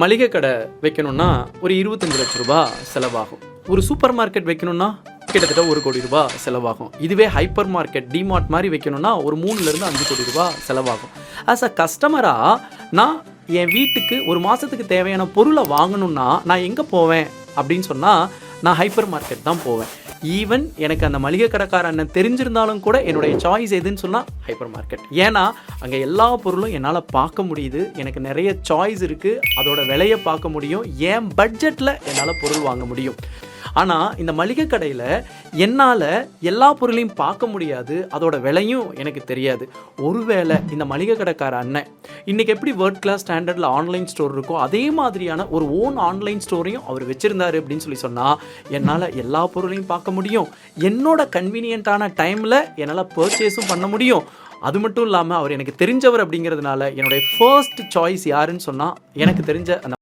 மளிகை கடை வைக்கணும்னா ஒரு 25 லட்ச ரூபாய் செலவாகும். ஒரு சூப்பர் மார்க்கெட் வைக்கணும்னா கிட்டத்தட்ட 1 கோடி ரூபாய் செலவாகும். இதுவே ஹைப்பர் மார்க்கெட் டிமார்ட் மாதிரி வைக்கணும்னா ஒரு 3லேருந்து 5 கோடி ரூபாய் செலவாகும். ஆஸ் அ கஸ்டமராக நான் என் வீட்டுக்கு ஒரு மாதத்துக்கு தேவையான பொருளை வாங்கணும்னா நான் எங்கே போவேன் அப்படின்னு சொன்னால் நான் ஹைப்பர் மார்க்கெட் தான் போவேன். ஈவன் எனக்கு அந்த மளிகை கடைக்கார அண்ணன் தெரிஞ்சிருந்தாலும் கூட என்னுடைய சாய்ஸ் எதுன்னு சொன்னால் ஹைப்பர் மார்க்கெட். ஏன்னா அங்கே எல்லா பொருளும் என்னால் பார்க்க முடியுது, எனக்கு நிறைய சாய்ஸ் இருக்குது, அதோட விலையை பார்க்க முடியும், என் பட்ஜெட்டில் என்னால் பொருள் வாங்க முடியும். ஆனால் இந்த மளிகை கடையில் என்னால் எல்லா பொருளையும் பார்க்க முடியாது, அதோட விலையும் எனக்கு தெரியாது. ஒருவேளை இந்த மளிகை கடைக்கார அண்ணன் இன்றைக்கி எப்படி வேர்ல்ட் கிளாஸ் ஸ்டாண்டர்டில் ஆன்லைன் ஸ்டோர் இருக்கோ அதே மாதிரியான ஒரு ஓன் ஆன்லைன் ஸ்டோரையும் அவர் வச்சுருந்தாரு அப்படின்னு சொன்னால் என்னால் எல்லா பொருளையும் பார்க்க முடியும், என்னோட கன்வீனியண்ட்டான டைமில் என்னால் பர்ச்சேஸும் பண்ண முடியும். அது மட்டும் இல்லாமல் அவர் எனக்கு தெரிஞ்சவர் அப்படிங்கிறதுனால என்னுடைய ஃபர்ஸ்ட் சாய்ஸ் யாருன்னு சொன்னால் எனக்கு தெரிஞ்ச அந்த